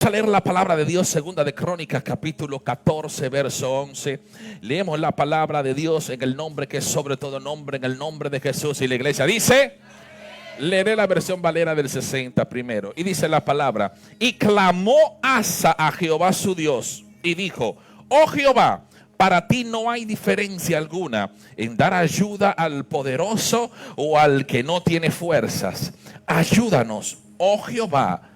A leer la palabra de Dios, segunda de Crónicas, capítulo 14, verso 11. Leemos la palabra de Dios en el nombre que es sobre todo nombre, en el nombre de Jesús. Y la iglesia dice, leeré la versión Valera del 60 primero. Y dice la palabra: y clamó Asa a Jehová su Dios y dijo: oh Jehová, para ti no hay diferencia alguna en dar ayuda al poderoso o al que no tiene fuerzas. Ayúdanos, oh Jehová,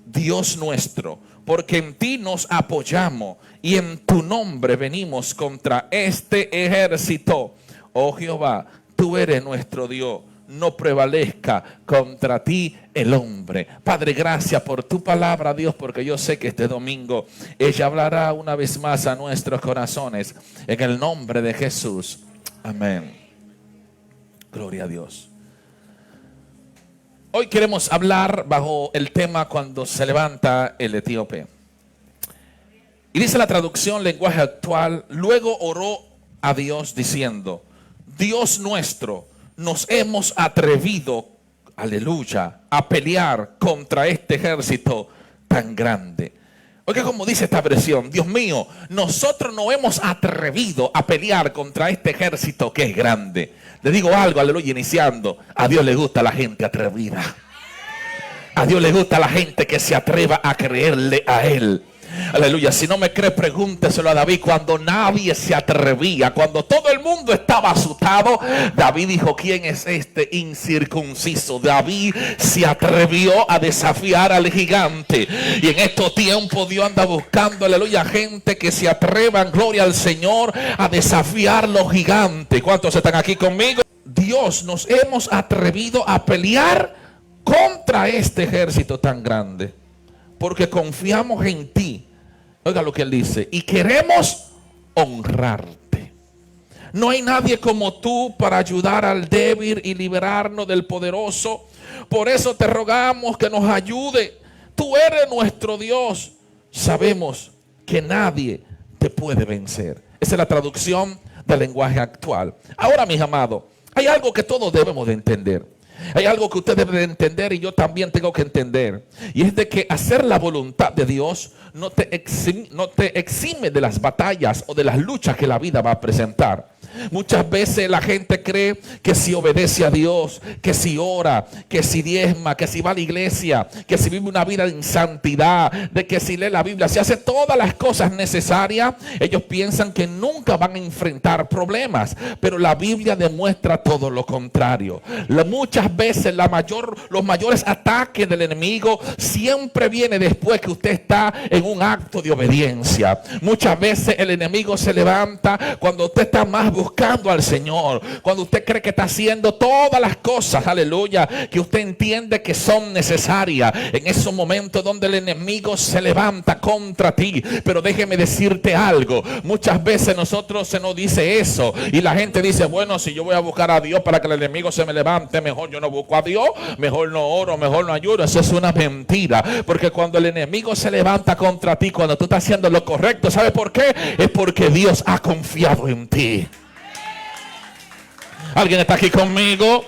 Dios nuestro, porque en ti nos apoyamos y en tu nombre venimos contra este ejército. Oh Jehová, tú eres nuestro Dios, no prevalezca contra ti el hombre. Padre, gracias por tu palabra, Dios, porque yo sé que este domingo ella hablará una vez más a nuestros corazones, en el nombre de Jesús. Amén. Gloria a Dios. Hoy queremos hablar bajo el tema cuando se levanta el etíope. Y dice la traducción lenguaje actual: luego oró a Dios diciendo: Dios nuestro, nos hemos atrevido, aleluya, a pelear contra este ejército tan grande. Oiga como dice esta versión: Dios mío, nosotros nos hemos atrevido a pelear contra este ejército que es grande. Le digo algo, aleluya, iniciando: a Dios le gusta la gente atrevida. A Dios le gusta la gente que se atreva a creerle a Él. Aleluya. Si no me cree, pregúnteselo a David. Cuando nadie se atrevía, cuando todo el mundo estaba asustado, David dijo: ¿quién es este incircunciso? David se atrevió a desafiar al gigante. Y en estos tiempos Dios anda buscando, aleluya, gente que se atrevan, gloria al Señor, a desafiar los gigantes. ¿Cuántos están aquí conmigo? Dios, nos hemos atrevido a pelear contra este ejército tan grande, porque confiamos en ti. Oiga lo que él dice: y queremos honrarte. No hay nadie como tú para ayudar al débil y liberarnos del poderoso. Por eso te rogamos que nos ayude. Tú eres nuestro Dios. Sabemos que nadie te puede vencer. Esa es la traducción del lenguaje actual. Ahora, mis amados, hay algo que todos debemos de entender. Hay algo que usted debe de entender y yo también tengo que entender. Y es de que hacer la voluntad de Dios no te exime de las batallas o de las luchas que la vida va a presentar. Muchas veces la gente cree que si obedece a Dios, que si ora, que si diezma, que si va a la iglesia, que si vive una vida en santidad, de que si lee la Biblia, si hace todas las cosas necesarias, ellos piensan que nunca van a enfrentar problemas. Pero la Biblia demuestra todo lo contrario. Muchas veces los mayores ataques del enemigo siempre viene después que usted está en un acto de obediencia. Muchas veces el enemigo se levanta cuando usted está más buscando al Señor, cuando usted cree que está haciendo todas las cosas, aleluya, que usted entiende que son necesarias. En esos momentos donde el enemigo se levanta contra ti. Pero déjeme decirte algo: muchas veces nosotros se nos dice eso y la gente dice: bueno, si yo voy a buscar a Dios para que el enemigo se me levante, mejor yo no busco a Dios, mejor no oro, mejor no ayudo. Eso es una mentira, porque cuando el enemigo se levanta contra ti, cuando tú estás haciendo lo correcto, ¿sabe por qué? Es porque Dios ha confiado en ti. ¿Alguien está aquí conmigo?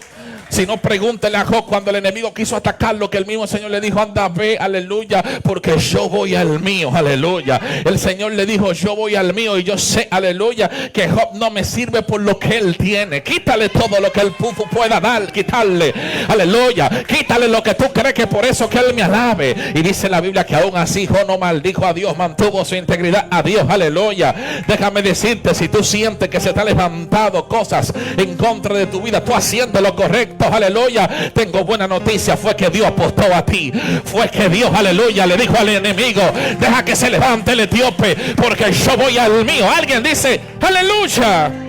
Si no, pregúntele a Job cuando el enemigo quiso atacarlo, que el mismo Señor le dijo: anda, ve, aleluya, porque yo voy al mío, aleluya. El Señor le dijo: yo voy al mío, y yo sé, aleluya, que Job no me sirve por lo que él tiene. Quítale todo lo que él pueda dar, quitarle, aleluya, quítale lo que tú crees que por eso que él me alabe. Y dice la Biblia que aún así Job no maldijo a Dios, mantuvo su integridad a Dios, aleluya. Déjame decirte, si tú sientes que se te han levantado cosas en contra de tu vida, tú haciendo lo correcto, aleluya, tengo buena noticia: fue que Dios apostó a ti. Fue que Dios, aleluya, le dijo al enemigo: deja que se levante el etíope, porque yo voy al mío. Alguien dice aleluya.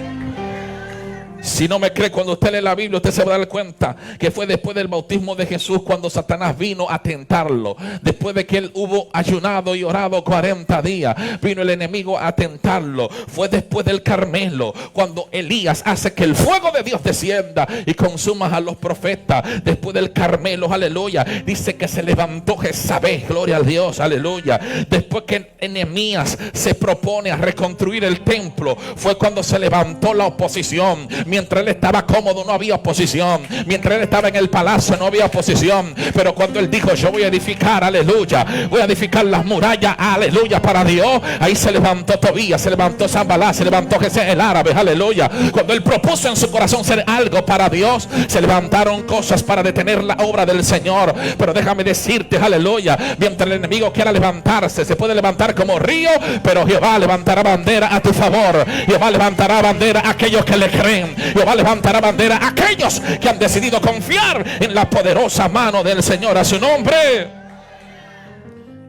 Si no me cree, cuando usted lee la Biblia, usted se va a dar cuenta que fue después del bautismo de Jesús cuando Satanás vino a tentarlo. Después de que él hubo ayunado y orado 40 días, vino el enemigo a tentarlo. Fue después del Carmelo cuando Elías hace que el fuego de Dios descienda y consuma a los profetas. Después del Carmelo, aleluya, dice que se levantó Jezabel, gloria a Dios, aleluya. Después que Nehemías se propone a reconstruir el templo, fue cuando se levantó la oposición. Mientras él estaba cómodo no había oposición. Mientras él estaba en el palacio no había oposición. Pero cuando él dijo, yo voy a edificar, aleluya, voy a edificar las murallas, aleluya, para Dios, ahí se levantó Tobías, se levantó Sanballat, se levantó Gesem el árabe, aleluya. Cuando él propuso en su corazón ser algo para Dios, se levantaron cosas para detener la obra del Señor. Pero déjame decirte, aleluya, mientras el enemigo quiera levantarse, se puede levantar como río, pero Jehová levantará bandera a tu favor. Jehová levantará bandera a aquellos que le creen. Jehová levantará bandera a aquellos que han decidido confiar en la poderosa mano del Señor. A su nombre.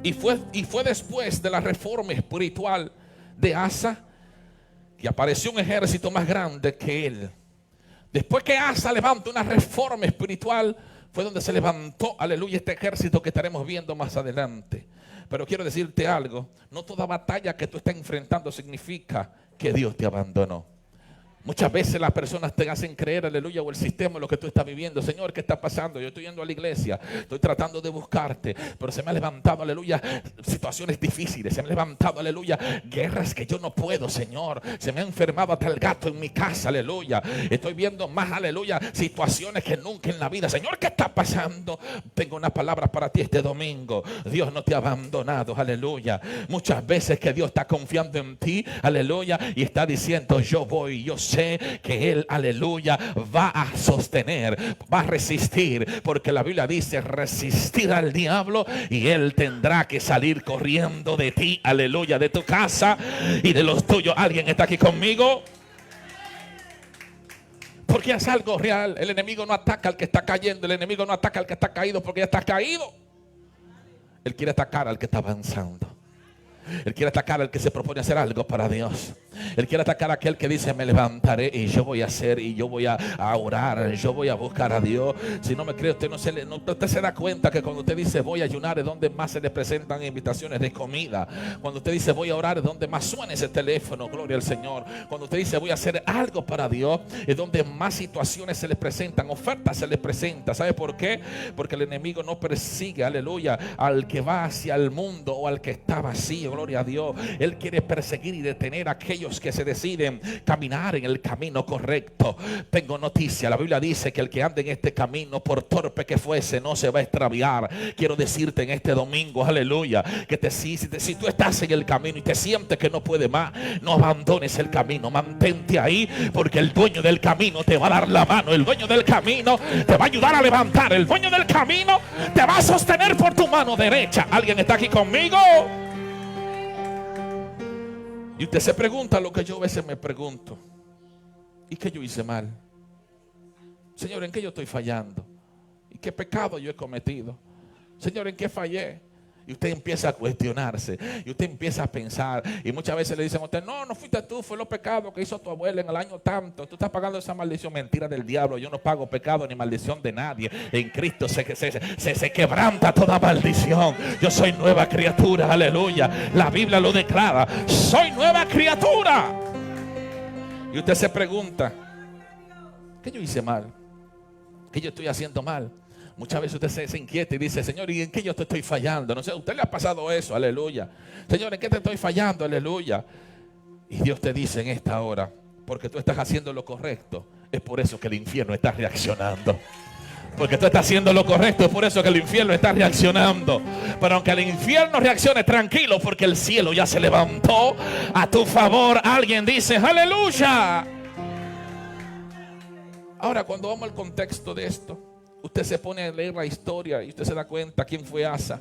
Y fue después de la reforma espiritual de Asa que apareció un ejército más grande que él. Después que Asa levantó una reforma espiritual, fue donde se levantó, aleluya, este ejército que estaremos viendo más adelante. Pero quiero decirte algo, no toda batalla que tú estás enfrentando significa que Dios te abandonó. Muchas veces las personas te hacen creer, aleluya, o el sistema, lo que tú estás viviendo. Señor, ¿qué está pasando? Yo estoy yendo a la iglesia, estoy tratando de buscarte, pero se me ha levantado, aleluya, situaciones difíciles. Se me ha levantado, aleluya, guerras que yo no puedo, Señor. Se me ha enfermado hasta el gato en mi casa, aleluya. Estoy viendo más, aleluya, situaciones que nunca en la vida. Señor, ¿qué está pasando? Tengo unas palabras para ti este domingo. Dios no te ha abandonado, aleluya. Muchas veces que Dios está confiando en ti, aleluya, y está diciendo, yo voy, yo sé que Él, aleluya, va a sostener, va a resistir, porque la Biblia dice resistir al diablo y Él tendrá que salir corriendo de ti, aleluya, de tu casa y de los tuyos. ¿Alguien está aquí conmigo? Porque es algo real. El enemigo no ataca al que está cayendo, el enemigo no ataca al que está caído porque ya está caído. Él quiere atacar al que está avanzando. Él quiere atacar al que se propone hacer algo para Dios. Él quiere atacar a aquel que dice, me levantaré y yo voy a hacer, y yo voy a orar, yo voy a buscar a Dios. Si no me cree, usted usted se da cuenta que cuando usted dice voy a ayunar es donde más se le presentan invitaciones de comida. Cuando usted dice voy a orar es donde más suena ese teléfono, gloria al Señor. Cuando usted dice voy a hacer algo para Dios es donde más situaciones se les presentan, ofertas se les presentan. ¿Sabe por qué? Porque el enemigo no persigue, aleluya, al que va hacia el mundo o al que está vacío, gloria a Dios. Él quiere perseguir y detener a aquellos que se deciden caminar en el camino correcto. Tengo noticia, la Biblia dice que el que ande en este camino, por torpe que fuese, no se va a extraviar. Quiero decirte en este domingo, aleluya, que si tú estás en el camino y te sientes que no puedes más, no abandones el camino, mantente ahí, porque el dueño del camino te va a dar la mano, el dueño del camino te va a ayudar a levantar, el dueño del camino te va a sostener por tu mano derecha. ¿Alguien está aquí conmigo? Y usted se pregunta lo que yo a veces me pregunto. ¿Y qué yo hice mal? Señor, ¿en qué yo estoy fallando? ¿Y qué pecado yo he cometido? Señor, ¿en qué fallé? Y usted empieza a cuestionarse. Y usted empieza a pensar. Y muchas veces le dicen a usted, no fuiste tú, fue los pecados que hizo tu abuela en el año tanto. Tú estás pagando esa maldición. Mentira del diablo. Yo no pago pecado ni maldición de nadie. En Cristo se quebranta toda maldición. Yo soy nueva criatura, aleluya. La Biblia lo declara. Soy nueva criatura. Y usted se pregunta, ¿qué yo hice mal? ¿Qué yo estoy haciendo mal? Muchas veces usted se inquieta y dice, Señor, ¿y en qué yo te estoy fallando? No sé, ¿a usted le ha pasado eso? Aleluya. Señor, ¿en qué te estoy fallando? Aleluya. Y Dios te dice en esta hora, porque tú estás haciendo lo correcto, es por eso que el infierno está reaccionando. Porque tú estás haciendo lo correcto, es por eso que el infierno está reaccionando. Pero aunque el infierno reaccione, tranquilo, porque el cielo ya se levantó a tu favor. Alguien dice, aleluya. Ahora, cuando vamos al contexto de esto, usted se pone a leer la historia y usted se da cuenta quién fue Asa.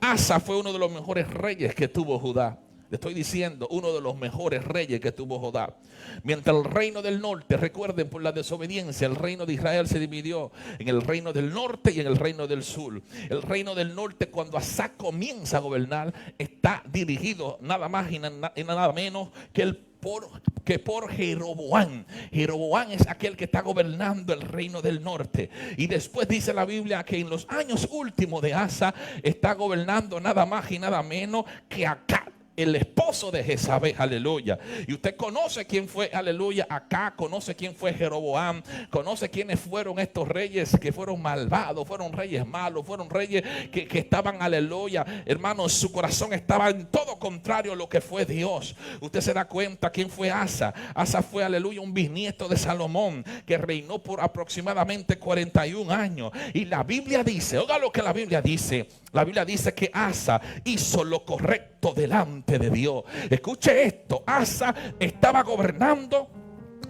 Asa fue uno de los mejores reyes que tuvo Judá. Le estoy diciendo, uno de los mejores reyes que tuvo Judá. Mientras el reino del norte, recuerden, por la desobediencia, el reino de Israel se dividió en el reino del norte y en el reino del sur. El reino del norte, cuando Asa comienza a gobernar, está dirigido nada más y nada menos que por Jeroboam. Jeroboam es aquel que está gobernando el reino del norte. Y después dice la Biblia que en los años últimos de Asa está gobernando nada más y nada menos que Acab. el esposo de Jezabel, aleluya. Y usted conoce quién fue, aleluya, acá, conoce quién fue Jeroboam, conoce quiénes fueron estos reyes que fueron malvados, fueron reyes malos, fueron reyes que estaban, aleluya, hermanos, su corazón estaba en todo contrario a lo que fue Dios. Usted se da cuenta quién fue Asa. Asa fue, aleluya, un bisnieto de Salomón que reinó por aproximadamente 41 años. Y la Biblia dice, oiga lo que la Biblia dice. La Biblia dice que Asa hizo lo correcto delante de Dios. Escuche esto, Asa estaba gobernando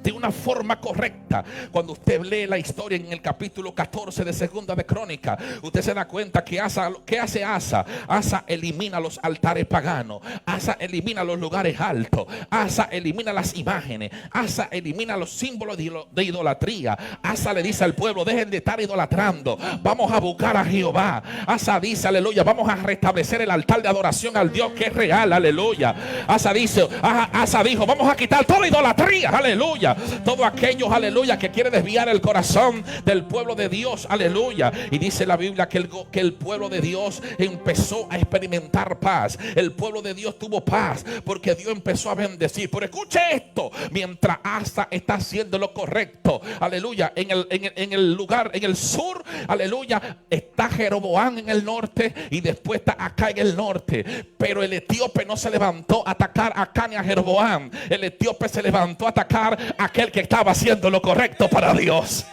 de una forma correcta. Cuando usted lee la historia en el capítulo 14 de Segunda de Crónica, usted se da cuenta que Asa, ¿qué hace Asa? Asa elimina los altares paganos, Asa elimina los lugares altos, Asa elimina las imágenes, Asa elimina los símbolos de idolatría. Asa le dice al pueblo, dejen de estar idolatrando, vamos a buscar a Jehová. Asa dice, aleluya, vamos a restablecer el altar de adoración al Dios que es real, aleluya. Asa dijo, vamos a quitar toda idolatría, aleluya. Todo aquellos, aleluya, que quiere desviar el corazón del pueblo de Dios, aleluya. Y dice la Biblia que el pueblo de Dios empezó a experimentar paz. El pueblo de Dios tuvo paz porque Dios empezó a bendecir. Pero escuche esto, mientras Asa está haciendo lo correcto, aleluya, en el lugar, en el sur, aleluya, está Jeroboam en el norte y después está acá en el norte. Pero el etíope no se levantó a atacar acá ni a Jeroboam. El etíope se levantó a atacar a aquel que estaba haciendo lo correcto para Dios.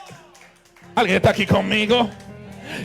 ¿Alguien está aquí conmigo?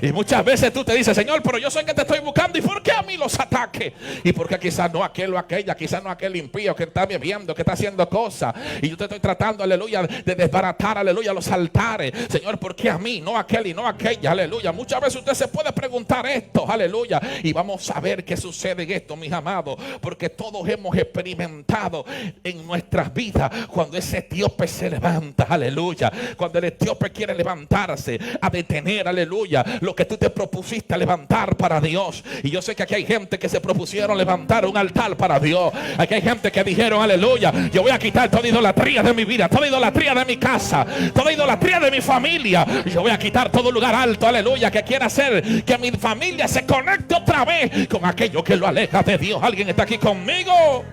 Y muchas veces tú te dices, Señor, pero yo soy el que te estoy buscando, ¿y por qué a mí los ataques? Y porque quizás no aquel o aquella, quizás no aquel impío que está bebiendo, que está haciendo cosas, y yo te estoy tratando, aleluya, de desbaratar, aleluya, los altares. Señor, ¿por qué a mí? No aquel y no aquella, aleluya. Muchas veces usted se puede preguntar esto, aleluya, y vamos a ver qué sucede en esto, mis amados, porque todos hemos experimentado en nuestras vidas cuando ese etíope se levanta, aleluya, cuando el etíope quiere levantarse a detener, aleluya, lo que tú te propusiste a levantar para Dios. Y yo sé que aquí hay gente que se propusieron levantar un altar para Dios. Aquí hay gente que dijeron, aleluya, yo voy a quitar toda idolatría de mi vida, toda idolatría de mi casa, toda idolatría de mi familia. Yo voy a quitar todo lugar alto, aleluya, que quiera hacer que mi familia se conecte otra vez con aquello que lo aleja de Dios. ¿Alguien está aquí conmigo?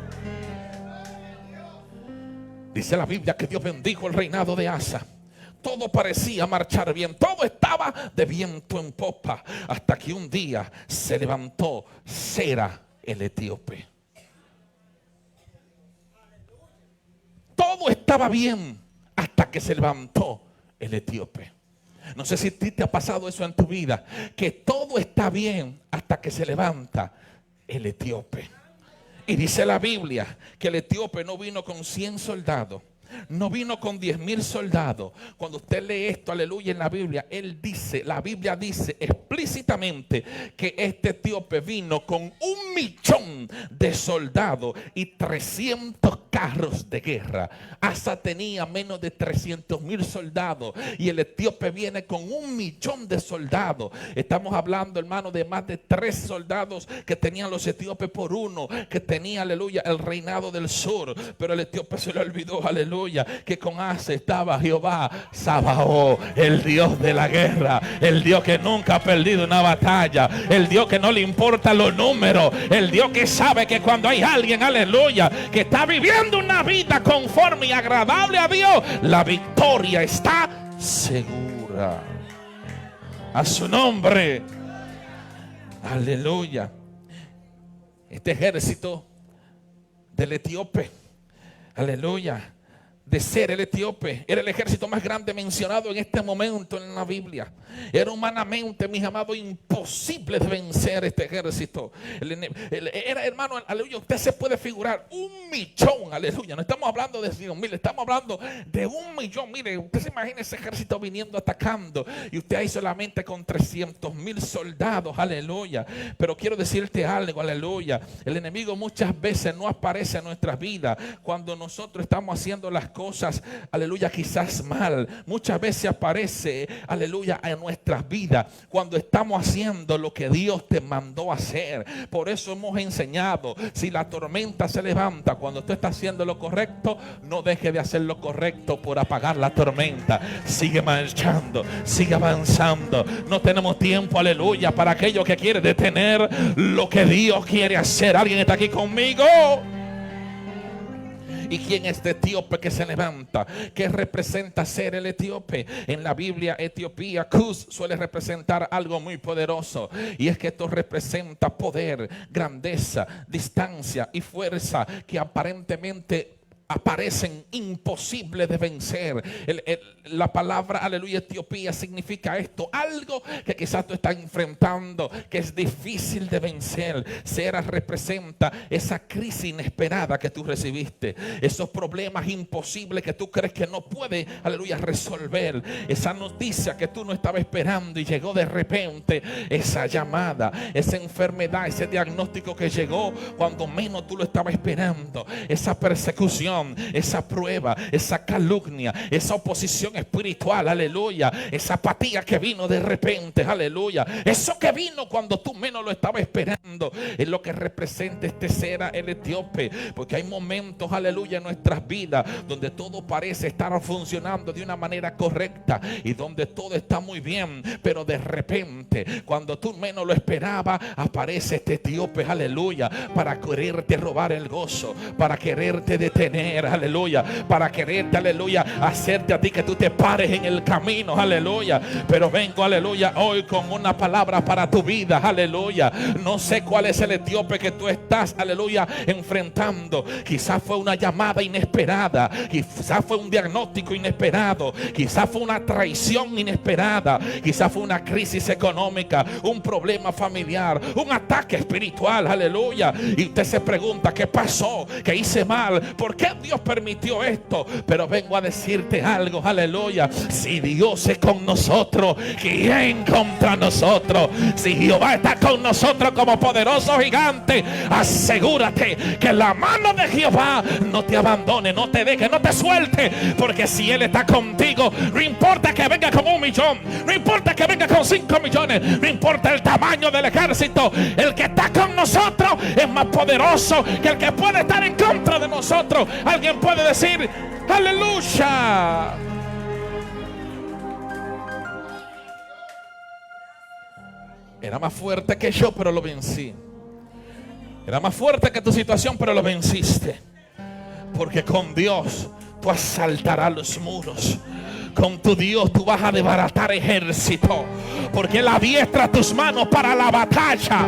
Dice la Biblia que Dios bendijo el reinado de Asa. Todo parecía marchar bien, todo estaba de viento en popa, hasta que un día se levantó Sera el etíope. Todo estaba bien hasta que se levantó el etíope. No sé si a ti te ha pasado eso en tu vida, que todo está bien hasta que se levanta el etíope. Y dice la Biblia que el etíope no vino con 100 soldados. No vino con 10,000 soldados. Cuando usted lee esto, aleluya, en la Biblia, la Biblia dice explícitamente que este etíope vino con 1,000,000 de soldados y 300 carros de guerra. Asa tenía menos de 300,000 soldados y el etíope viene con 1,000,000 de soldados. Estamos hablando, hermano, de más de 3 soldados que tenían los etíopes por uno que tenía, aleluya, el reinado del sur. Pero el etíope se le olvidó, aleluya, que con Asa estaba Jehová Sabaoth, el Dios de la guerra, el Dios que nunca ha perdido una batalla, el Dios que no le importa los números, el Dios que sabe que cuando hay alguien, aleluya, que está viviendo una vida conforme y agradable a Dios, la victoria está segura. A su nombre, aleluya. Este ejército del etíope, aleluya, de ser el etíope, era el ejército más grande mencionado en este momento en la Biblia. Era humanamente, mis amados, imposible de vencer este ejército. Era, hermano, aleluya, usted se puede figurar 1,000,000, aleluya. No estamos hablando de 100,000, estamos hablando de 1,000,000. Mire, usted se imagina ese ejército viniendo atacando y usted ahí solamente con 300,000 soldados, aleluya. Pero quiero decirte algo, aleluya. El enemigo muchas veces no aparece en nuestras vidas cuando nosotros estamos haciendo las cosas cosas, aleluya, quizás mal. Muchas veces aparece, aleluya, en nuestras vidas cuando estamos haciendo lo que Dios te mandó a hacer. Por eso hemos enseñado, si la tormenta se levanta cuando tú estás haciendo lo correcto, no deje de hacer lo correcto por apagar la tormenta. Sigue marchando, sigue avanzando. No tenemos tiempo, aleluya, para aquello que quiere detener lo que Dios quiere hacer. ¿Alguien está aquí conmigo? ¿Y quién es este etíope que se levanta? ¿Qué representa ser el etíope? En la Biblia, Etiopía, Cus, suele representar algo muy poderoso. Y es que esto representa poder, grandeza, distancia y fuerza que aparentemente aparecen imposibles de vencer. La palabra, aleluya, Etiopía significa esto, algo que quizás tú estás enfrentando, que es difícil de vencer. Sera representa esa crisis inesperada que tú recibiste, esos problemas imposibles que tú crees que no puedes, aleluya, resolver, esa noticia que tú no estabas esperando y llegó de repente, esa llamada, esa enfermedad, ese diagnóstico que llegó cuando menos tú lo estabas esperando, esa persecución, esa prueba, esa calumnia, esa oposición espiritual, aleluya, esa apatía que vino de repente, aleluya, eso que vino cuando tú menos lo estabas esperando, es lo que representa este Sera, el etíope. Porque hay momentos, aleluya, en nuestras vidas donde todo parece estar funcionando de una manera correcta y donde todo está muy bien, pero de repente, cuando tú menos lo esperabas, aparece este etíope, aleluya, para quererte robar el gozo, para quererte detener, aleluya, para quererte, aleluya, hacerte a ti que tú te pares en el camino, aleluya. Pero vengo, aleluya, hoy con una palabra para tu vida, aleluya. No sé cuál es el etíope que tú estás, aleluya, enfrentando. Quizás fue una llamada inesperada, quizás fue un diagnóstico inesperado, quizás fue una traición inesperada, quizás fue una crisis económica, un problema familiar, un ataque espiritual, aleluya. Y usted se pregunta, ¿qué pasó? ¿Qué hice mal? ¿Por qué Dios permitió esto? Pero vengo a decirte algo, aleluya. Si Dios es con nosotros, ¿quién contra nosotros? Si Jehová está con nosotros como poderoso gigante, asegúrate que la mano de Jehová no te abandone, no te deje, no te suelte. Porque si Él está contigo, no importa que venga con 1 millón, no importa que venga con 5 millones, no importa el tamaño del ejército, el que está con nosotros es más poderoso que el que puede estar en contra de nosotros. Alguien puede decir aleluya. Era más fuerte que yo, pero lo vencí. Era más fuerte que tu situación, pero lo venciste. Porque con Dios tú asaltarás los muros. Con tu Dios tú vas a desbaratar ejército, porque Él adiestra tus manos para la batalla.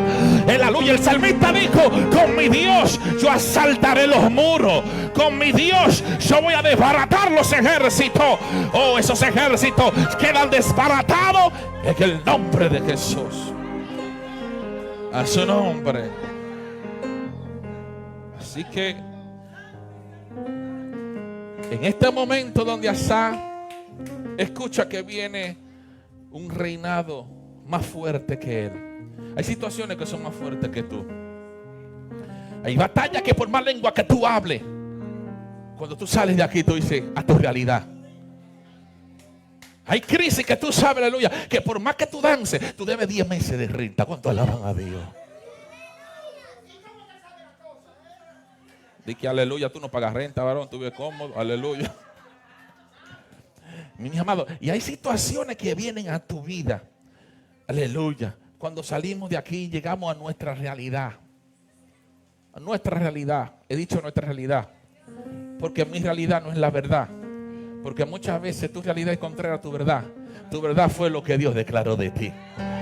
Aleluya. El salmista dijo: con mi Dios yo asaltaré los muros, con mi Dios yo voy a desbaratar los ejércitos. Oh, esos ejércitos quedan desbaratados en el nombre de Jesús. A su nombre. Así que en este momento donde Asa escucha que viene un reinado más fuerte que él, hay situaciones que son más fuertes que tú. Hay batallas que por más lengua que tú hables, cuando tú sales de aquí tú dices a tu realidad. Hay crisis que tú sabes, aleluya, que por más que tú dances, tú debes 10 meses de renta. ¿Cuánto alaban a Dios? Di que aleluya, tú no pagas renta, varón, tú vives cómodo, aleluya. Mi amado, y hay situaciones que vienen a tu vida, aleluya, cuando salimos de aquí llegamos a nuestra realidad. A nuestra realidad, he dicho nuestra realidad, porque mi realidad no es la verdad. Porque muchas veces tu realidad es contraria a tu verdad. Tu verdad fue lo que Dios declaró de ti.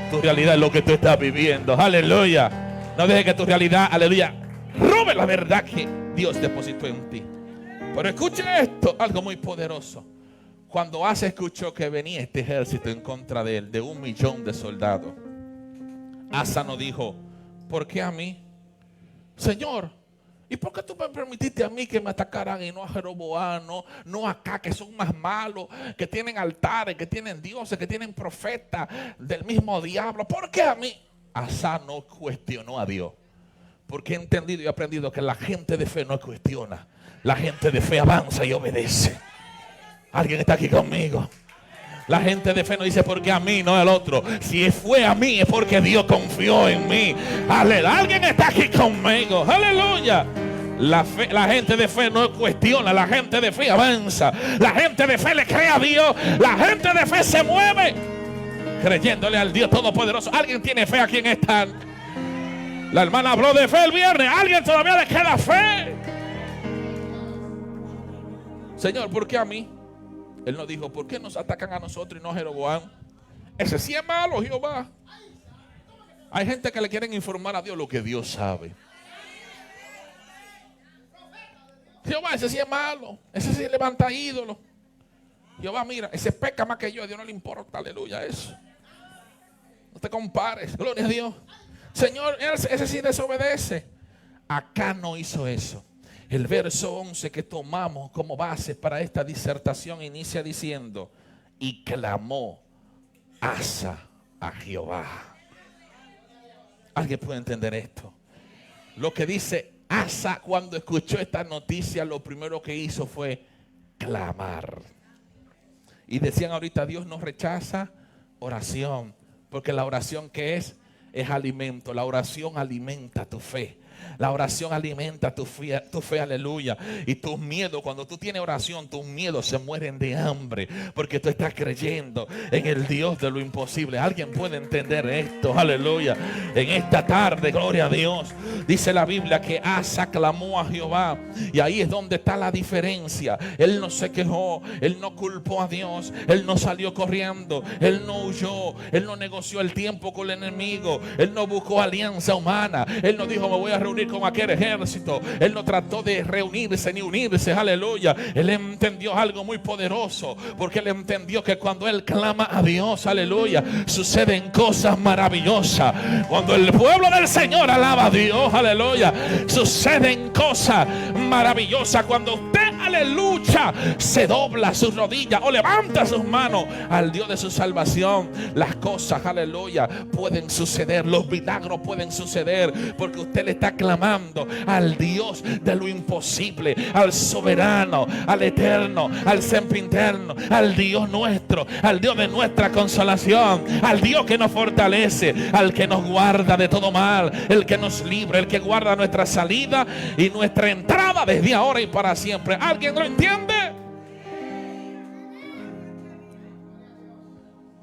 Tu realidad es lo que tú estás viviendo, aleluya. No dejes que tu realidad, aleluya, robe la verdad que Dios depositó en ti. Pero escuche esto, algo muy poderoso. Cuando Asa escuchó que venía este ejército en contra de él, de 1 millón de soldados, Asa no dijo: ¿por qué a mí? Señor, ¿y por qué tú me permitiste a mí que me atacaran y no a Jeroboam, no acá, que son más malos, que tienen altares, que tienen dioses, que tienen profetas del mismo diablo? ¿Por qué a mí? Asa no cuestionó a Dios, Porque he entendido y aprendido que la gente de fe no cuestiona. La gente de fe avanza y obedece. ¿Alguien está aquí conmigo? La gente de fe no dice porque a mí, no al otro. Si fue a mí es porque Dios confió en mí. Aleluya. Alguien está aquí conmigo. Aleluya. La gente de fe no cuestiona. La gente de fe avanza. La gente de fe le cree a Dios. La gente de fe se mueve creyéndole al Dios Todopoderoso. ¿Alguien tiene fe aquí en esta? La hermana habló de fe el viernes. ¿Alguien todavía le queda fe? Señor, ¿por qué a mí? Él nos dijo, ¿por qué nos atacan a nosotros y no a Jeroboam? Ese sí es malo, Jehová. Hay gente que le quieren informar a Dios lo que Dios sabe. Jehová, ese sí es malo. Ese sí levanta ídolos. Jehová, mira, ese peca más que yo. A Dios no le importa, aleluya, eso. No te compares, gloria a Dios. Señor, ese sí desobedece. Acá no hizo eso. El verso 11 que tomamos como base para esta disertación inicia diciendo: y clamó Asa a Jehová. ¿Alguien puede entender esto? Lo que dice Asa cuando escuchó esta noticia, lo primero que hizo fue clamar. Y decían ahorita, Dios no rechaza oración, porque la oración que es alimento. La oración alimenta tu fe. La oración alimenta tu fe, aleluya. Y tus miedos, cuando tú tienes oración, tus miedos se mueren de hambre, porque tú estás creyendo en el Dios de lo imposible. ¿Alguien puede entender esto? Aleluya. En esta tarde, gloria a Dios, dice la Biblia que Asa clamó a Jehová. Y ahí es donde está la diferencia. Él no se quejó, él no culpó a Dios, él no salió corriendo, él no huyó, él no negoció el tiempo con el enemigo, él no buscó alianza humana, él no dijo me voy a reunir con aquel ejército. Él no trató de reunirse ni unirse, aleluya. Él entendió algo muy poderoso, porque él entendió que cuando él clama a Dios, aleluya, suceden cosas maravillosas. Cuando el pueblo del Señor alaba a Dios, aleluya, suceden cosas maravillosas. Cuando usted, aleluya, se dobla sus rodillas o levanta sus manos al Dios de su salvación, las cosas, aleluya, pueden suceder. Los milagros pueden suceder, porque usted le está clamando al Dios de lo imposible, al soberano, al eterno, al sempiterno, al Dios nuestro, al Dios de nuestra consolación, al Dios que nos fortalece, al que nos guarda de todo mal, el que nos libra, el que guarda nuestra salida y nuestra entrada desde ahora y para siempre. ¿Alguien lo entiende?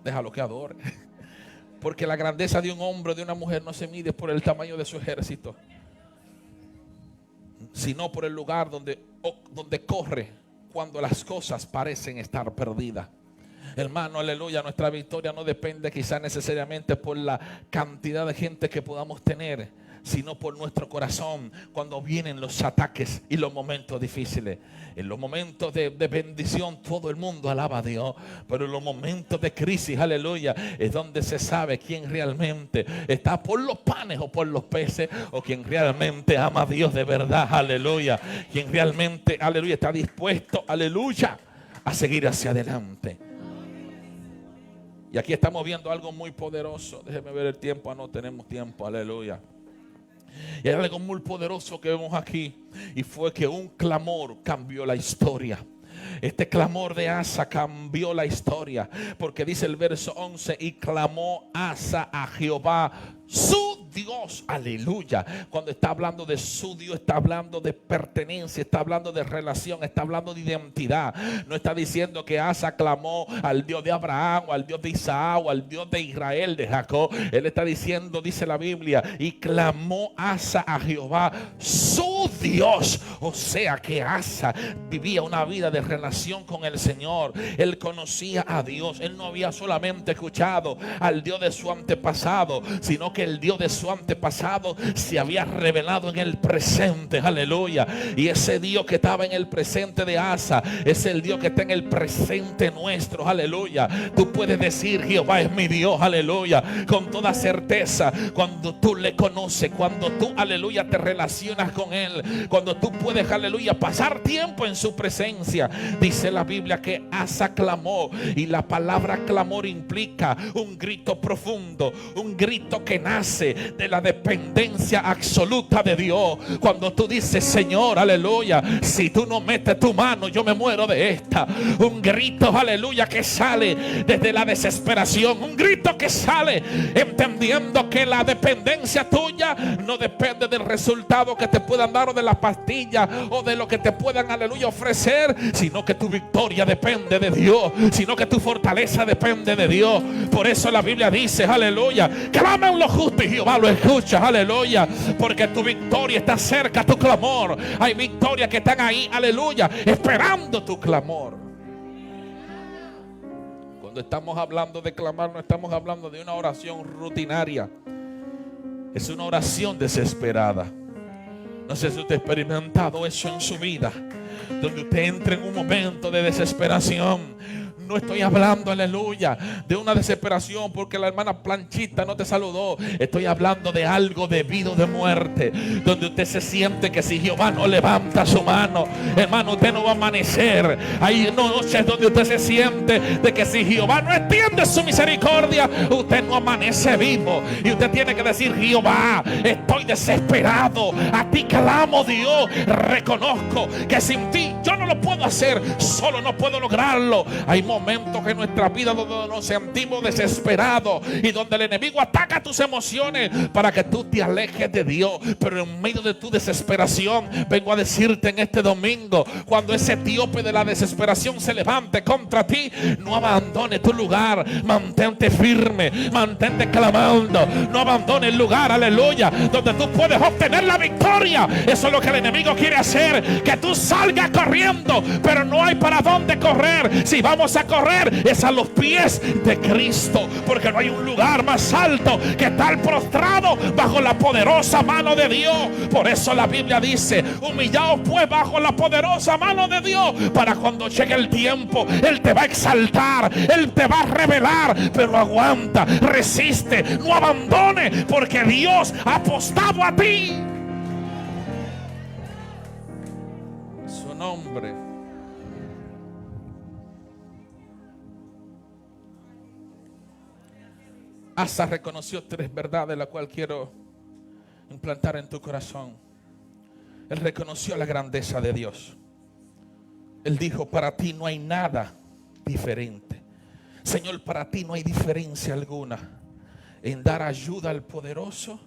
Déjalo que adore. Porque la grandeza de un hombre o de una mujer no se mide por el tamaño de su ejército, sino por el lugar donde corre cuando las cosas parecen estar perdidas. Hermano, aleluya, nuestra victoria no depende quizás necesariamente por la cantidad de gente que podamos tener, sino por nuestro corazón cuando vienen los ataques y los momentos difíciles. En los momentos de bendición todo el mundo alaba a Dios, pero en los momentos de crisis, aleluya, es donde se sabe quién realmente está por los panes o por los peces, o quien realmente ama a Dios de verdad, aleluya, quien realmente, aleluya, está dispuesto, aleluya, a seguir hacia adelante. Y aquí estamos viendo algo muy poderoso. Déjeme ver el tiempo. No tenemos tiempo, aleluya. Y hay algo muy poderoso que vemos aquí, y fue que un clamor cambió la historia. Este clamor de Asa cambió la historia, porque dice el verso 11: y clamó Asa a Jehová su Dios, aleluya. Cuando está hablando de su Dios, está hablando de pertenencia, está hablando de relación, está hablando de identidad. No está diciendo que Asa clamó al Dios de Abraham, o al Dios de Isaac, o al Dios de Israel, de Jacob. Él está diciendo, dice la Biblia, y clamó Asa a Jehová su Dios. O sea que Asa vivía una vida de relación con el Señor. Él conocía a Dios. Él no había solamente escuchado al Dios de su antepasado, sino que el Dios de su antepasado se había revelado en el presente, aleluya. Y ese Dios que estaba en el presente de Asa es el Dios que está en el presente nuestro, aleluya. Tú puedes decir: Jehová es mi Dios, aleluya, con toda certeza. Cuando tú le conoces, cuando tú, aleluya, te relacionas con Él, Él, cuando tú puedes, aleluya, pasar tiempo en su presencia. Dice la Biblia que Asa clamó, y la palabra clamor implica un grito profundo, un grito que nace de la dependencia absoluta de Dios. Cuando tú dices: Señor, aleluya, si tú no metes tu mano, yo me muero de esta. Un grito, aleluya, que sale desde la desesperación, un grito que sale entendiendo que la dependencia tuya no depende del resultado que te puedan dar, o de las pastillas, o de lo que te puedan, aleluya, ofrecer, sino que tu victoria depende de Dios, sino que tu fortaleza depende de Dios. Por eso la Biblia dice, aleluya, clamen los justos y Jehová lo escucha, aleluya, porque tu victoria está cerca, tu clamor. Hay victorias que están ahí, aleluya, esperando tu clamor. Cuando estamos hablando de clamar, no estamos hablando de una oración rutinaria. Es una oración desesperada. No sé si usted ha experimentado eso en su vida, donde usted entra en un momento de desesperación. No estoy hablando, aleluya, de una desesperación porque la hermana Planchita no te saludó. Estoy hablando de algo de vida o de muerte, donde usted se siente que si Jehová no levanta su mano, hermano, usted no va a amanecer. Hay noches donde usted se siente de que si Jehová no extiende su misericordia, usted no amanece vivo. Y usted tiene que decir: Jehová, estoy desesperado, a ti clamo, Dios. Reconozco que sin ti yo no lo puedo hacer, solo no puedo lograrlo. Hay momentos en nuestra vida donde nos sentimos desesperados y donde el enemigo ataca tus emociones para que tú te alejes de Dios. Pero en medio de tu desesperación, vengo a decirte en este domingo, cuando ese etíope de la desesperación se levante contra ti, no abandones tu lugar, mantente firme, mantente clamando, no abandones el lugar, aleluya, donde tú puedes obtener la victoria. Eso es lo que el enemigo quiere hacer, que tú salgas corriendo, pero no hay para dónde correr. Si vamos a correr, es a los pies de Cristo, porque no hay un lugar más alto que estar prostrado bajo la poderosa mano de Dios. Por eso la Biblia dice: humillaos pues bajo la poderosa mano de Dios, para cuando llegue el tiempo, Él te va a exaltar, Él te va a revelar. Pero aguanta, resiste, no abandone, porque Dios ha apostado a ti. Su nombre. Asa reconoció 3 verdades, las cuales quiero implantar en tu corazón. Él reconoció la grandeza de Dios. Él dijo: para ti no hay nada diferente. Señor, para ti no hay diferencia alguna en dar ayuda al poderoso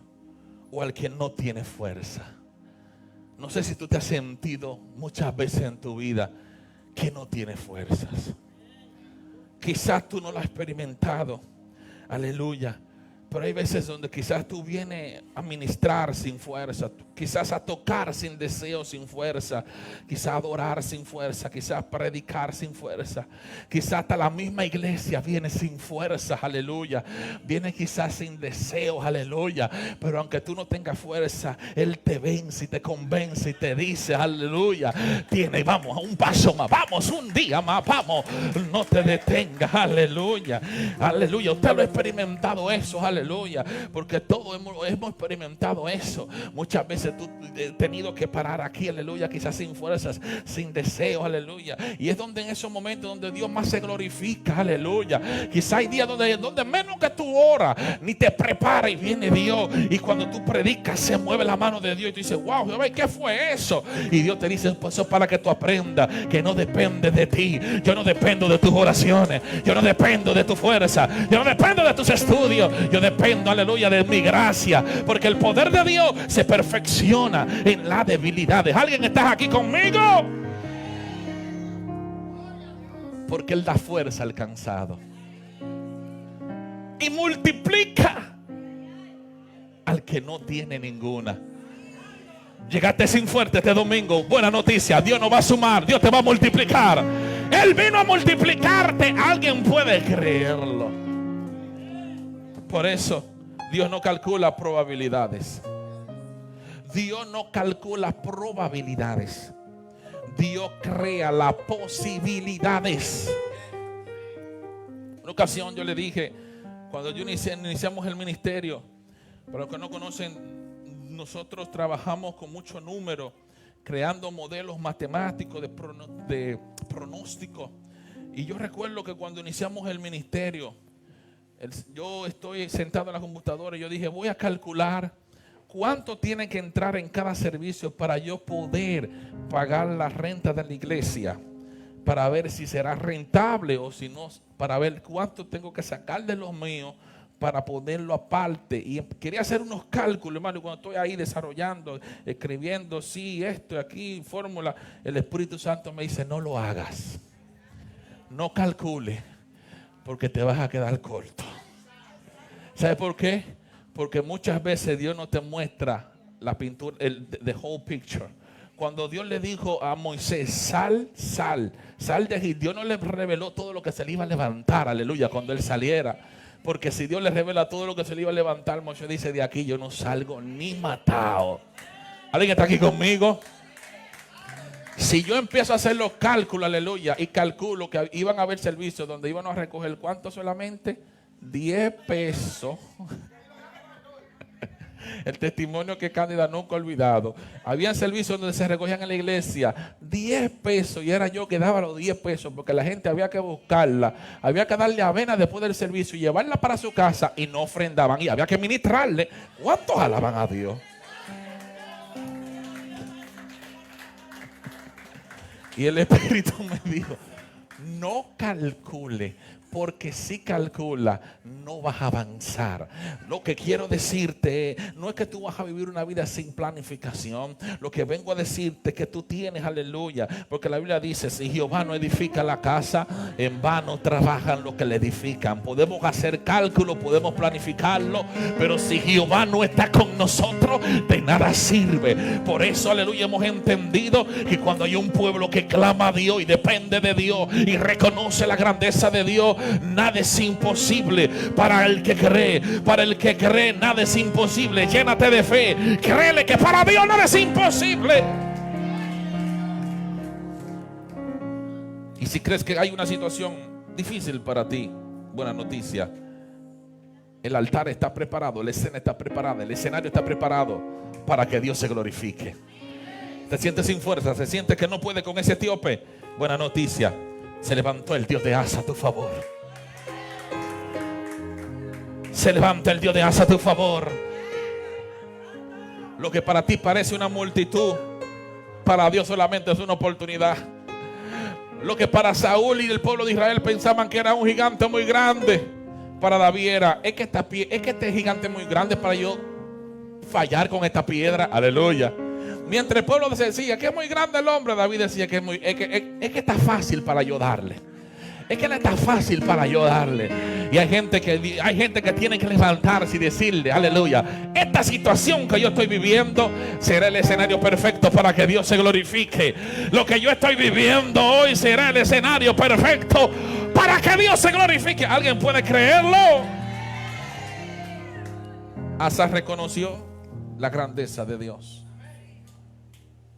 o al que no tiene fuerza. No sé si tú te has sentido muchas veces en tu vida que no tienes fuerzas. Quizás tú no lo has experimentado. Aleluya. Pero hay veces donde quizás tú vienes a ministrar sin fuerza, quizás a tocar sin deseo, sin fuerza, quizás a adorar sin fuerza, quizás a predicar sin fuerza, quizás hasta la misma iglesia viene sin fuerza, aleluya, viene quizás sin deseo, aleluya, pero aunque tú no tengas fuerza, Él te vence y te convence y te dice, aleluya, vamos a un paso más, vamos un día más, vamos, no te detengas, aleluya, aleluya. Usted lo ha experimentado eso, aleluya. Porque todos hemos experimentado eso. Muchas veces tú has tenido que parar aquí, aleluya, quizás sin fuerzas, sin deseo, aleluya. Y es donde en esos momentos donde Dios más se glorifica, aleluya. Quizás hay días donde menos que tú oras, ni te preparas y viene Dios. Y cuando tú predicas se mueve la mano de Dios y tú dices, wow, Jehová, ¿qué fue eso? Y Dios te dice, pues eso es para que tú aprendas que no depende de ti. Yo no dependo de tus oraciones, yo no dependo de tu fuerza, yo no dependo de tus estudios, yo dependo, aleluya, de mi gracia, porque el poder de Dios se perfecciona en las debilidades. ¿Alguien está aquí conmigo? Porque Él da fuerza al cansado y multiplica al que no tiene ninguna. Llegaste sin fuerte este domingo, buena noticia, Dios no va a sumar, Dios te va a multiplicar. Él vino a multiplicarte. Alguien puede creerlo. Por eso Dios no calcula probabilidades. Dios no calcula probabilidades. Dios crea las posibilidades. Una ocasión yo le dije, cuando yo iniciamos el ministerio, para los que no conocen nosotros trabajamos con mucho número, creando modelos matemáticos de pronóstico. Y yo recuerdo que cuando iniciamos el ministerio, yo estoy sentado en la computadora y yo dije, voy a calcular cuánto tiene que entrar en cada servicio para yo poder pagar la renta de la iglesia, para ver si será rentable o si no, para ver cuánto tengo que sacar de los míos para ponerlo aparte. Y quería hacer unos cálculos, hermano, y cuando estoy ahí desarrollando, escribiendo, sí, esto, aquí, fórmula, el Espíritu Santo me dice, no lo hagas, no calcule, porque te vas a quedar corto. ¿Sabe por qué? Porque muchas veces Dios no te muestra la pintura, the whole picture. Cuando Dios le dijo a Moisés, sal de Egipto, Dios no le reveló todo lo que se le iba a levantar, aleluya, cuando él saliera. Porque si Dios le revela todo lo que se le iba a levantar, Moisés dice, de aquí yo no salgo ni matado. ¿Alguien está aquí conmigo? Si yo empiezo a hacer los cálculos, aleluya, y calculo que iban a haber servicios donde iban a recoger, ¿cuánto solamente? 10 pesos. El testimonio que Cándida nunca ha olvidado. Había servicios donde se recogían en la iglesia 10 pesos y era yo que daba los 10 pesos porque la gente había que buscarla, había que darle avena después del servicio y llevarla para su casa y no ofrendaban y había que ministrarle. ¿Cuántos alaban a Dios? Y el Espíritu me dijo, no calcule, porque si calcula no vas a avanzar. Lo que quiero decirte no es que tú vas a vivir una vida sin planificación. Lo que vengo a decirte es que tú tienes, aleluya, porque la Biblia dice, si Jehová no edifica la casa, en vano trabajan los que le edifican. Podemos hacer cálculos, podemos planificarlo, pero si Jehová no está con nosotros, de nada sirve. Por eso, aleluya, hemos entendido que cuando hay un pueblo que clama a Dios y depende de Dios y reconoce la grandeza de Dios, nada es imposible para el que cree. Para el que cree, nada es imposible. Llénate de fe. Créele que para Dios nada es imposible. Y si crees que hay una situación difícil para ti, buena noticia. El altar está preparado, la escena está preparada, el escenario está preparado para que Dios se glorifique. Te sientes sin fuerza, se siente que no puede con ese etíope. Buena noticia. Se levantó el Dios de Asa a tu favor. Se levanta el Dios de Asa a tu favor. Lo que para ti parece una multitud, para Dios solamente es una oportunidad. Lo que para Saúl y el pueblo de Israel pensaban que era un gigante muy grande, para David era, es que este gigante es muy grande para yo fallar con esta piedra. Aleluya. Mientras el pueblo decía que es muy grande el hombre, David decía que es que está fácil para yo darle. Es que no está fácil para yo darle. Y hay gente que tiene que levantarse y decirle, aleluya, esta situación que yo estoy viviendo será el escenario perfecto para que Dios se glorifique. Lo que yo estoy viviendo hoy será el escenario perfecto para que Dios se glorifique. ¿Alguien puede creerlo? Asa reconoció la grandeza de Dios.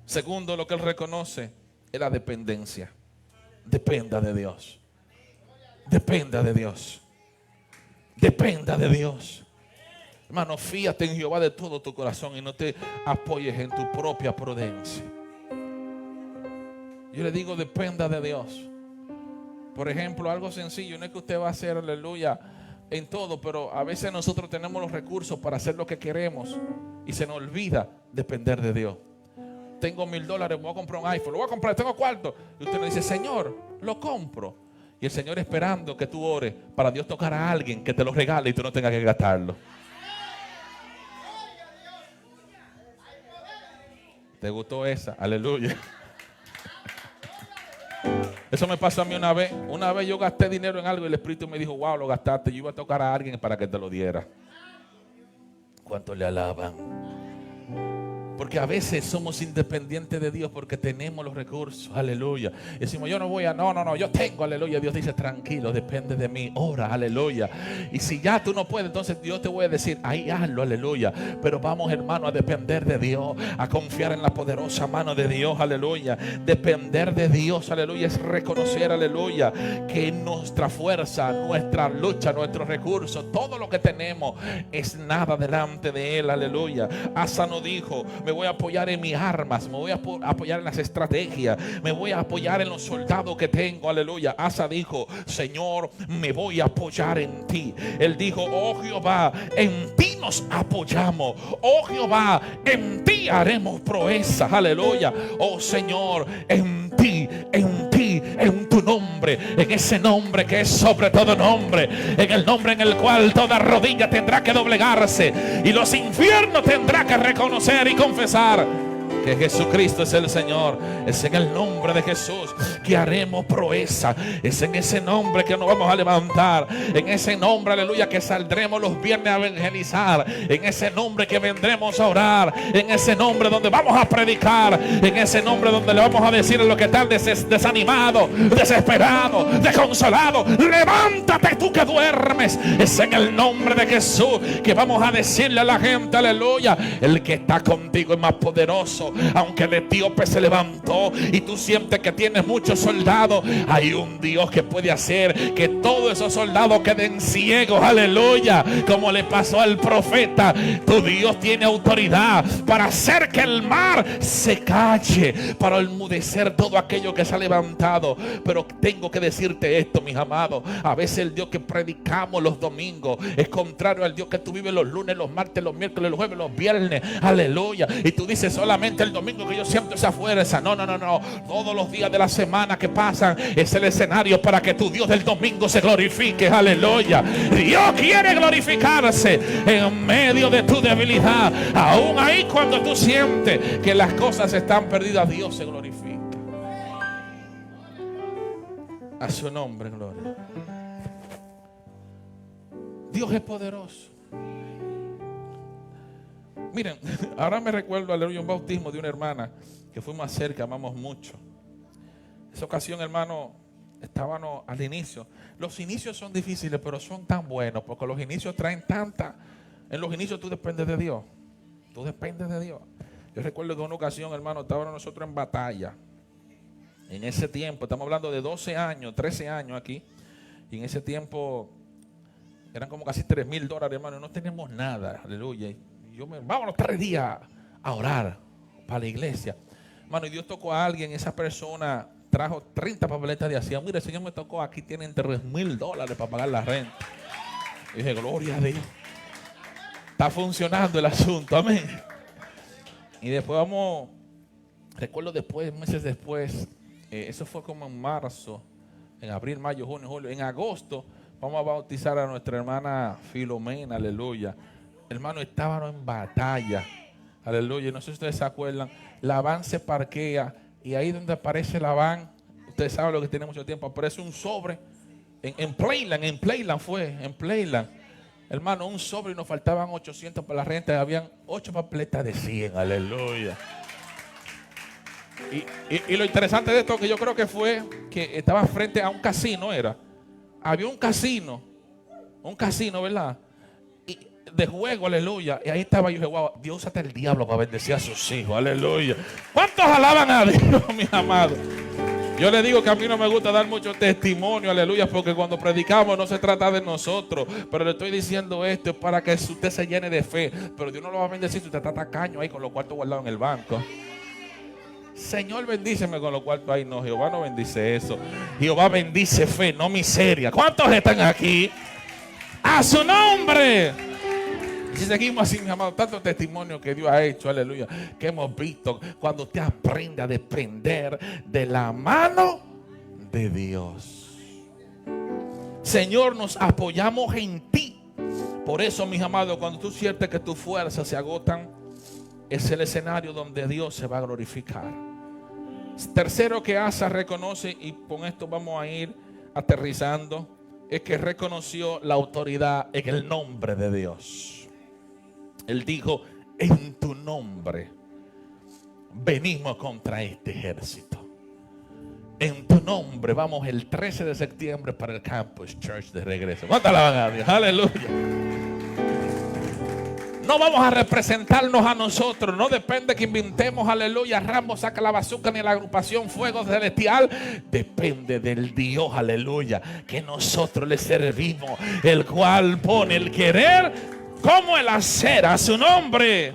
Segundo, lo que él reconoce es la dependencia. Dependa de Dios. Dependa de Dios. Dependa de Dios. Hermano, fíate en Jehová de todo tu corazón y no te apoyes en tu propia prudencia. Yo le digo, dependa de Dios. Por ejemplo, algo sencillo, no es que usted va a hacer, aleluya, en todo, pero a veces nosotros tenemos los recursos para hacer lo que queremos y se nos olvida depender de Dios. Tengo $1,000, voy a comprar un iPhone, lo voy a comprar, tengo cuarto. Y usted le dice, Señor, lo compro. Y el Señor esperando que tú ores para Dios tocar a alguien que te lo regale y tú no tengas que gastarlo. ¿Te gustó esa? Aleluya. Eso me pasó a mí una vez. Una vez yo gasté dinero en algo y el Espíritu me dijo, wow, lo gastaste. Yo iba a tocar a alguien para que te lo diera. ¿Cuánto le alaban? Porque a veces somos independientes de Dios porque tenemos los recursos, aleluya. Y decimos, yo no voy a, no, yo tengo, aleluya. Dios dice, tranquilo, depende de mí, ora, aleluya. Y si ya tú no puedes, entonces Dios te voy a decir, ahí hazlo, aleluya. Pero vamos, hermano, a depender de Dios, a confiar en la poderosa mano de Dios, aleluya. Depender de Dios, aleluya, es reconocer, aleluya, que nuestra fuerza, nuestra lucha, nuestros recursos, todo lo que tenemos es nada delante de Él, aleluya. Asa no dijo, me voy a apoyar en mis armas, me voy a apoyar en las estrategias, me voy a apoyar en los soldados que tengo, aleluya. Asa dijo, Señor, me voy a apoyar en ti. Él dijo, oh Jehová, en ti nos apoyamos, oh Jehová, en ti haremos proezas, aleluya. Oh Señor, en ti, en tu nombre, en ese nombre que es sobre todo nombre, en el nombre en el cual toda rodilla tendrá que doblegarse y los infiernos tendrá que reconocer y confesar que Jesucristo es el Señor. Es en el nombre de Jesús que haremos proeza. Es en ese nombre que nos vamos a levantar. En ese nombre, aleluya, que saldremos los viernes a evangelizar. En ese nombre que vendremos a orar. En ese nombre donde vamos a predicar. En ese nombre donde le vamos a decir a los que están desanimados, desesperados, desconsolados, levántate tú que duermes. Es en el nombre de Jesús que vamos a decirle a la gente, aleluya, el que está contigo es más poderoso. Aunque el etíope se levantó y tú sientes que tienes muchos soldados, hay un Dios que puede hacer que todos esos soldados queden ciegos, aleluya, como le pasó al profeta. Tu Dios tiene autoridad para hacer que el mar se calle, para enmudecer todo aquello que se ha levantado. Pero tengo que decirte esto, mis amados, a veces el Dios que predicamos los domingos es contrario al Dios que tú vives los lunes, los martes, los miércoles, los jueves, los viernes, aleluya. Y tú dices, solamente el domingo que yo siento esa fuerza. No. Todos los días de la semana que pasan es el escenario para que tu Dios del domingo se glorifique. Aleluya. Dios quiere glorificarse en medio de tu debilidad. Aún ahí cuando tú sientes que las cosas están perdidas, Dios se glorifica. A su nombre, gloria. Dios es poderoso. Miren, ahora me recuerdo, aleluya, un bautismo de una hermana que fuimos a hacer, que amamos mucho. Esa ocasión, hermano, estábamos al inicio. Los inicios son difíciles, pero son tan buenos, porque los inicios traen tanta. En los inicios tú dependes de Dios. Tú dependes de Dios. Yo recuerdo que en una ocasión, hermano, estábamos nosotros en batalla. En ese tiempo, estamos hablando de 12 años, 13 años aquí. Y en ese tiempo eran como casi $3,000, hermano. No tenemos nada, aleluya. Vámonos 3 días a orar para la iglesia, hermano. Y Dios tocó a alguien. Esa persona trajo 30 papeletas de hacía. Mira, el Señor me tocó, aquí tienen $3,000 para pagar la renta. Y dije, gloria a Dios, está funcionando el asunto, amén. Y después recuerdo después, meses después, eso fue como en marzo, en abril, mayo, junio, julio. En agosto vamos a bautizar a nuestra hermana Filomena, aleluya. Hermano, estábamos en batalla, aleluya. No sé si ustedes se acuerdan, la van se parquea y ahí donde aparece la van, ustedes saben lo que tiene mucho tiempo, aparece un sobre en Playland, hermano, un sobre y nos faltaban 800 para la renta y habían 8 papeletas de 100, aleluya. Y lo interesante de esto, que yo creo que fue que estaba frente a un casino, había un casino, ¿verdad? De juego, aleluya. Y ahí estaba yo, dije, wow, Dios usa el diablo para bendecir a sus hijos, aleluya. ¿Cuántos alaban a Dios, mis amados? Yo le digo que a mí no me gusta dar mucho testimonio, aleluya, porque cuando predicamos no se trata de nosotros. Pero le estoy diciendo esto es para que usted se llene de fe. Pero Dios no lo va a bendecir si usted está tacaño ahí con los cuartos guardados en el banco. Señor, bendíceme con los cuartos ahí. No, Jehová no bendice eso. Jehová bendice fe, no miseria. ¿Cuántos están aquí? ¡A su nombre! Y si seguimos así, mi amado, tanto testimonio que Dios ha hecho, aleluya, que hemos visto cuando usted aprende a depender de la mano de Dios. Señor, nos apoyamos en ti. Por eso, mis amados, cuando tú sientes que tus fuerzas se agotan, es el escenario donde Dios se va a glorificar. Tercero que Asa reconoce, y con esto vamos a ir aterrizando, es que reconoció la autoridad en el nombre de Dios. Él dijo, en tu nombre. venimos contra este ejército. En tu nombre vamos el 13 de septiembre para el Campus Church de regreso. ¿Cuánto alaban a Dios? Aleluya. No vamos a representarnos a nosotros. No depende que inventemos, aleluya, Rambo saca la bazooka ni la agrupación Fuego Celestial. Depende del Dios, aleluya, que nosotros le servimos, el cual pone el querer como el hacer a su nombre.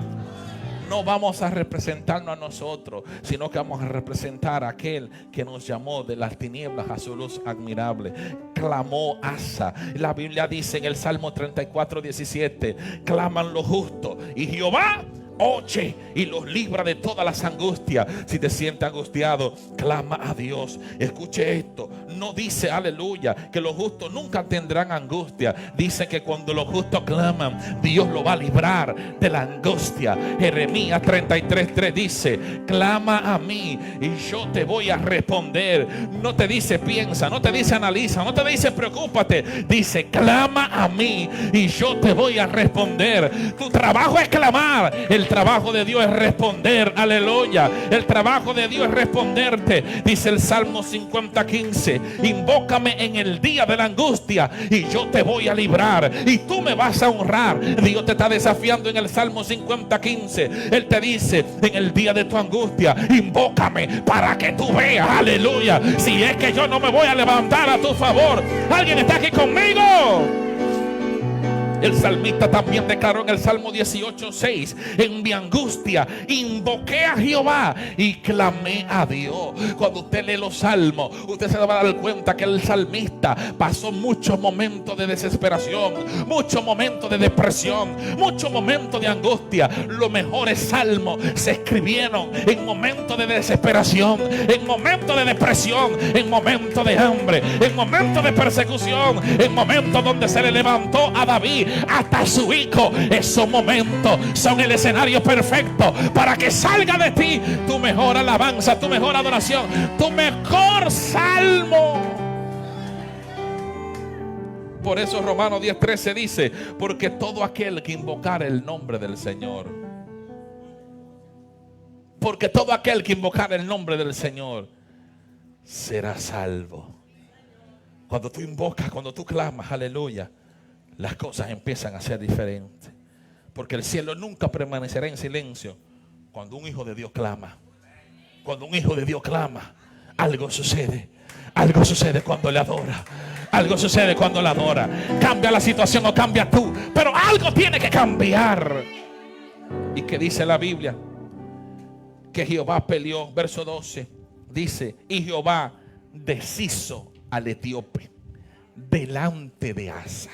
No vamos a representarnos a nosotros, sino que vamos a representar a aquel que nos llamó de las tinieblas a su luz admirable. Clamó Asa. La Biblia dice en el Salmo 34:17: claman los justos y Jehová oye y los libra de todas las angustias. Si te sientes angustiado, clama a Dios. Escuche esto. No dice, aleluya, que los justos nunca tendrán angustia. Dice que cuando los justos claman, Dios lo va a librar de la angustia. Jeremías 33:3 dice: clama a mí y yo te voy a responder. No te dice piensa, no te dice analiza, no te dice preocúpate. Dice clama a mí y yo te voy a responder. Tu trabajo es clamar. El trabajo de Dios es responder, aleluya. El trabajo de Dios es responderte. Dice el Salmo 50:15: invócame en el día de la angustia y yo te voy a librar y tú me vas a honrar. Dios te está desafiando en el Salmo 50:15. Él te dice: en el día de tu angustia, invócame para que tú veas, aleluya, si es que yo no me voy a levantar a tu favor. ¿Alguien está aquí conmigo? El salmista también declaró en el Salmo 18:6: en mi angustia invoqué a Jehová y clamé a Dios. Cuando usted lee los salmos, usted se va a dar cuenta que el salmista pasó muchos momentos de desesperación, muchos momentos de depresión, muchos momentos de angustia. Los mejores salmos se escribieron en momentos de desesperación, en momentos de depresión, en momentos de hambre, en momentos de persecución, en momentos donde se le levantó a David hasta su hijo. Esos momentos son el escenario perfecto para que salga de ti tu mejor alabanza, tu mejor adoración, tu mejor salmo. Por eso Romanos 10:13 dice: porque todo aquel que invocar el nombre del Señor, porque todo aquel que invocar el nombre del Señor será salvo. Cuando tú invocas, cuando tú clamas, aleluya, las cosas empiezan a ser diferentes. Porque el cielo nunca permanecerá en silencio cuando un hijo de Dios clama. Cuando un hijo de Dios clama, algo sucede. Algo sucede cuando le adora. Algo sucede cuando le adora. Cambia la situación o cambia tú, pero algo tiene que cambiar. ¿Y qué dice la Biblia? Que Jehová peleó. Verso 12 dice: y Jehová deshizo al etíope delante de Asa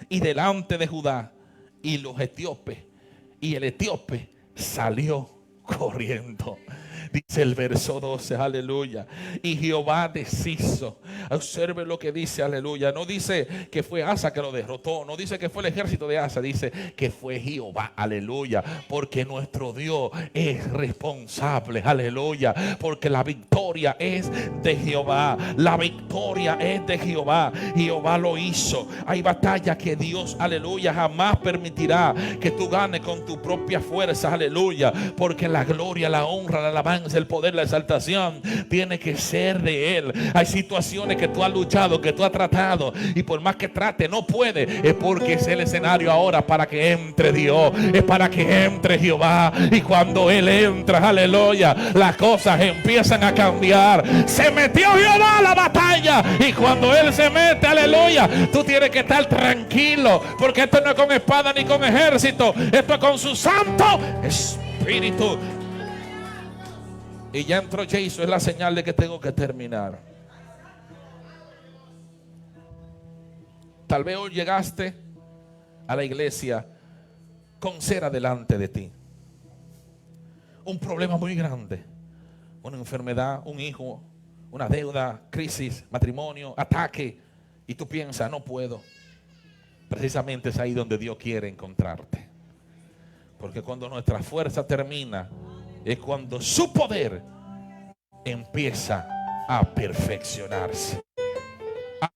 y delante de Judá y los etíopes, y el etíope salió corriendo. Dice el verso 12, aleluya. Y Jehová deshizo. Observe lo que dice, aleluya. No dice que fue Asa que lo derrotó. No dice que fue el ejército de Asa. Dice que fue Jehová, aleluya. Porque nuestro Dios es responsable, aleluya. Porque la victoria es de Jehová. La victoria es de Jehová. Jehová lo hizo. Hay batallas que Dios, aleluya, jamás permitirá que tú ganes con tu propia fuerza, aleluya. Porque la gloria, la honra, la alabanza, el poder, la exaltación tiene que ser de Él. Hay situaciones que tú has luchado, que tú has tratado, y por más que trate no puede. Es porque es el escenario ahora para que entre Dios, es para que entre Jehová. Y cuando Él entra, aleluya, las cosas empiezan a cambiar. Se metió Jehová a la batalla, y cuando Él se mete, aleluya, tú tienes que estar tranquilo, porque esto no es con espada ni con ejército, esto es con su Santo Espíritu. Y ya entró Jason, es la señal de que tengo que terminar. Tal vez hoy llegaste a la iglesia con cera delante de ti. Un problema muy grande, una enfermedad, un hijo, una deuda, crisis, matrimonio, ataque. Y tú piensas, no puedo. Precisamente es ahí donde Dios quiere encontrarte. Porque cuando nuestra fuerza termina, es cuando su poder empieza a perfeccionarse.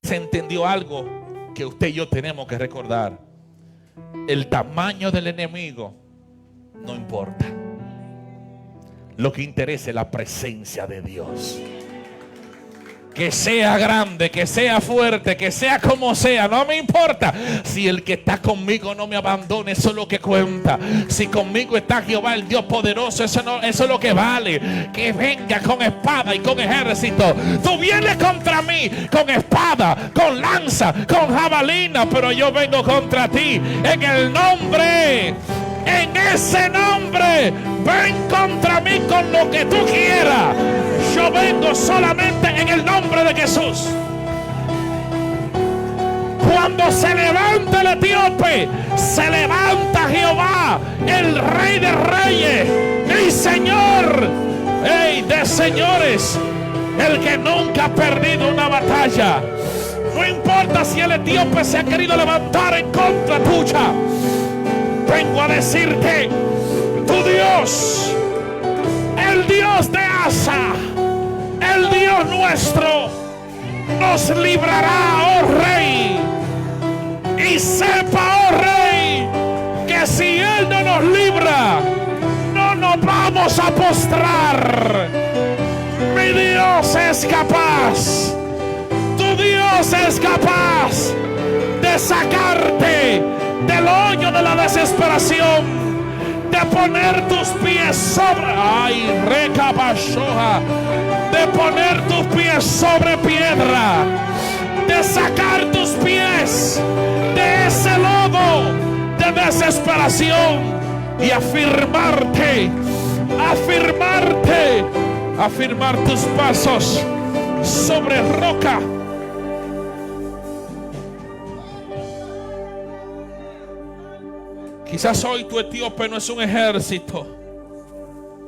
¿Se entendió algo que usted y yo tenemos que recordar? El tamaño del enemigo no importa. Lo que interesa es la presencia de Dios. Que sea grande, que sea fuerte, que sea como sea, no me importa. Si el que está conmigo no me abandona, eso es lo que cuenta. Si conmigo está Jehová, el Dios poderoso, eso es lo que vale. Que venga con espada y con ejército. Tú vienes contra mí con espada, con lanza, con jabalina, pero yo vengo contra ti en el nombre. En ese nombre, ven contra mí con lo que tú quieras. Yo vengo solamente en el nombre de Jesús. Cuando se levanta el etíope, se levanta Jehová, el Rey de Reyes y Señor, de señores, el que nunca ha perdido una batalla. No importa si el etíope se ha querido levantar en contra tuya. Vengo a decirte, tu Dios, el Dios de Asa, el Dios nuestro, nos librará, oh Rey. Y sepa, oh Rey, que si Él no nos libra, no nos vamos a postrar. Mi Dios es capaz, tu Dios es capaz de sacarte del hoyo de la desesperación, de poner tus pies sobre, de poner tus pies sobre piedra, de sacar tus pies de ese lodo de desesperación y afirmar tus pasos sobre roca. Quizás hoy tu etíope no es un ejército,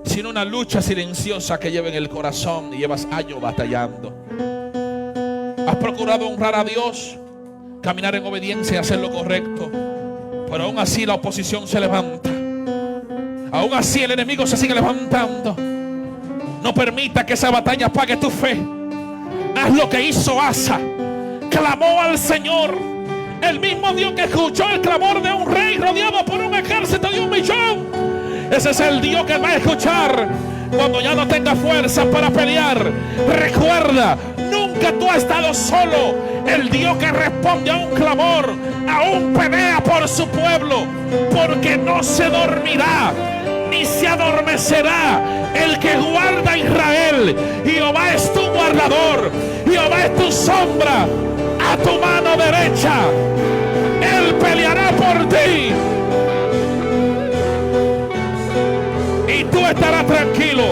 sino una lucha silenciosa que lleva en el corazón y llevas años batallando. Has procurado honrar a Dios, caminar en obediencia y hacer lo correcto, pero aún así la oposición se levanta. Aún así el enemigo se sigue levantando. No permita que esa batalla apague tu fe. Haz lo que hizo Asa. Clamó al Señor. El mismo Dios que escuchó el clamor de un rey rodeado por un ejército de 1.000.000. Ese es el Dios que va a escuchar cuando ya no tenga fuerza para pelear. Recuerda, nunca tú has estado solo. El Dios que responde a un clamor, aún pelea por su pueblo, porque no se dormirá ni se adormecerá el que guarda a Israel. Jehová es tu guardador, Jehová es tu sombra a tu mano derecha. Él peleará por ti y tú estarás tranquilo.